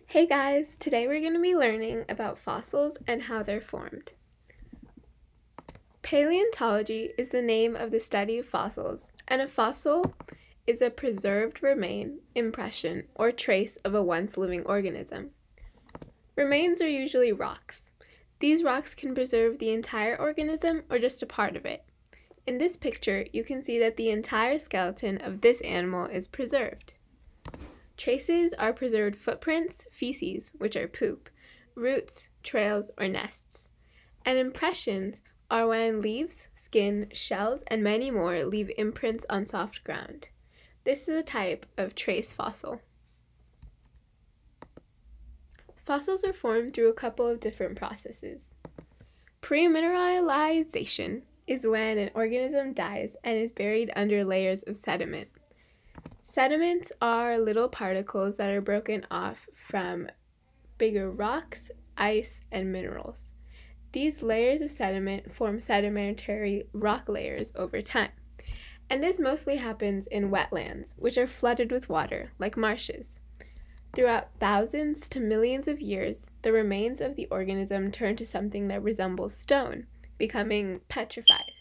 Hey guys, today we're going to be learning about fossils and how they're formed. Paleontology is the name of the study of fossils, and a fossil is a preserved remain, impression, or trace of a once living organism. Remains are usually rocks. These rocks can preserve the entire organism or just a part of it. In this picture, you can see that the entire skeleton of this animal is preserved. Traces are preserved footprints, feces, which are poop, roots, trails, or nests. And impressions are when leaves, skin, shells, and many more leave imprints on soft ground. This is a type of trace fossil. Fossils are formed through a couple of different processes. Pre-mineralization is when an organism dies and is buried under layers of sediment. Sediments are little particles that are broken off from bigger rocks, ice, and minerals. These layers of sediment form sedimentary rock layers over time. And this mostly happens in wetlands, which are flooded with water, like marshes. Throughout thousands to millions of years, the remains of the organism turn to something that resembles stone, becoming petrified.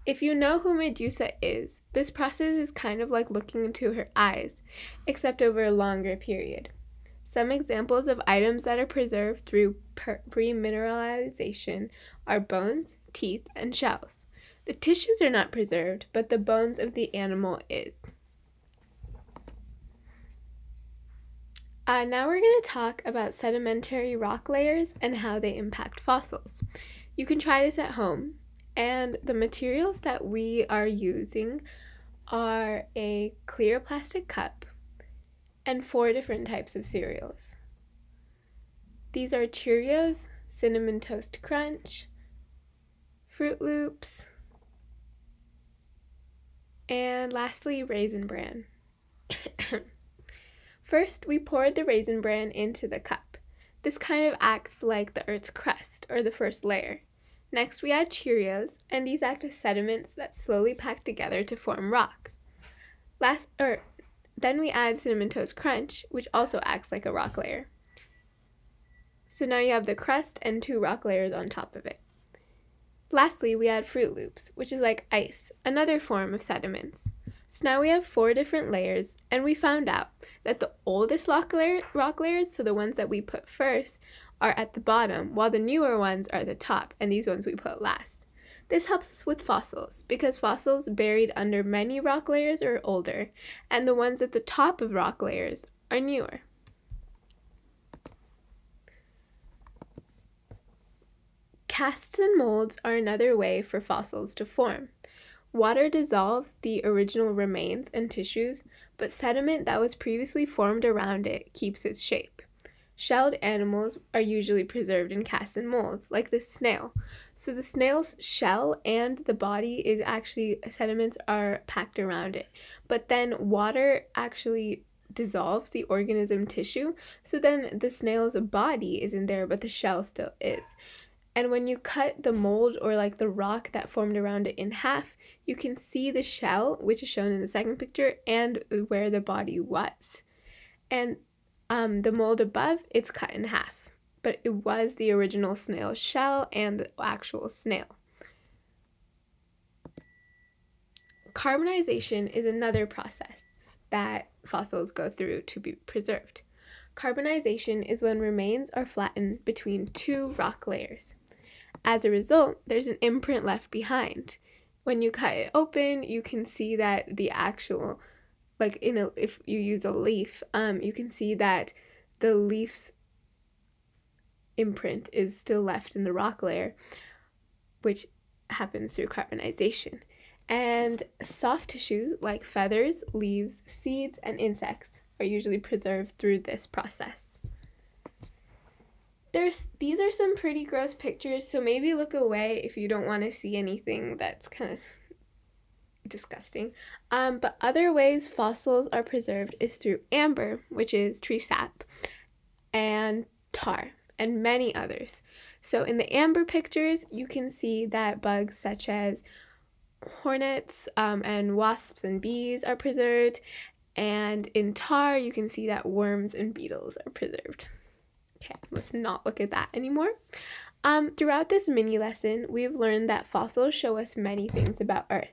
If you know who Medusa is, this process is kind of like looking into her eyes, except over a longer period. Some examples of items that are preserved through pre-mineralization are bones, teeth, and shells. The tissues are not preserved, but the bones of the animal is. Now we're going to talk about sedimentary rock layers and how they impact fossils. You can try this at home. And the materials that we are using are a clear plastic cup and 4 different types of cereals. These are Cheerios, Cinnamon Toast Crunch, Fruit Loops, and lastly, Raisin Bran. First, we poured the Raisin Bran into the cup. This kind of acts like the Earth's crust, or the first layer. Next, we add Cheerios, and these act as sediments that slowly pack together to form rock. Then we add Cinnamon Toast Crunch, which also acts like a rock layer. So now you have the crust and 2 rock layers on top of it. Lastly, we add Fruit Loops, which is like ice, another form of sediments. So now we have 4 different layers, and we found out that the oldest rock layers, so the ones that we put first, are at the bottom, while the newer ones are at the top, and these ones we put last. This helps us with fossils, because fossils buried under many rock layers are older, and the ones at the top of rock layers are newer. Casts and molds are another way for fossils to form. Water dissolves the original remains and tissues, but sediment that was previously formed around it keeps its shape. Shelled animals are usually preserved in casts and molds, like the snail. So the snail's shell and the body is actually, sediments are packed around it. But then water actually dissolves the organism tissue, so then the snail's body isn't there, but the shell still is. And when you cut the mold or like the rock that formed around it in half, you can see the shell, which is shown in the second picture, and where the body was. And the mold above, it's cut in half, but it was the original snail shell and the actual snail. Carbonization is another process that fossils go through to be preserved. Carbonization is when remains are flattened between 2 rock layers. As a result, there's an imprint left behind. When you cut it open, you can see that the actual, if you use a leaf, you can see that the leaf's imprint is still left in the rock layer, which happens through carbonization. And soft tissues like feathers, leaves, seeds, and insects are usually preserved through this process. These are some pretty gross pictures, so maybe look away if you don't want to see anything that's kind of disgusting. But other ways fossils are preserved is through amber, which is tree sap, and tar, and many others. So in the amber pictures, you can see that bugs such as hornets and wasps and bees are preserved, And in tar, you can see that worms and beetles are preserved. Okay, let's not look at that anymore. Throughout this mini lesson, we've learned that fossils show us many things about Earth.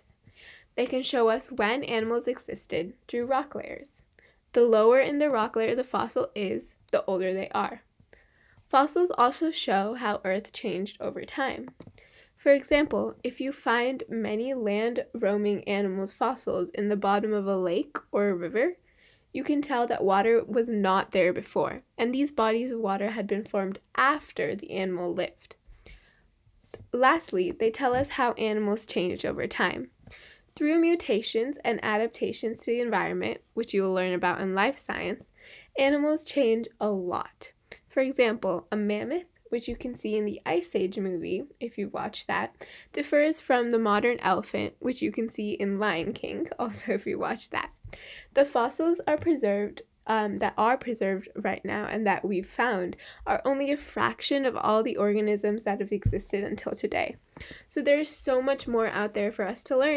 They can show us when animals existed through rock layers. The lower in the rock layer the fossil is, the older they are. Fossils also show how Earth changed over time. For example, if you find many land-roaming animals' fossils in the bottom of a lake or a river, you can tell that water was not there before, and these bodies of water had been formed after the animal lived. Lastly, they tell us how animals changed over time. Through mutations and adaptations to the environment, which you will learn about in life science, animals change a lot. For example, a mammoth, which you can see in the Ice Age movie, if you watch that, differs from the modern elephant, which you can see in Lion King, also if you watch that. The fossils are preserved right now and that we've found are only a fraction of all the organisms that have existed until today. So there's so much more out there for us to learn.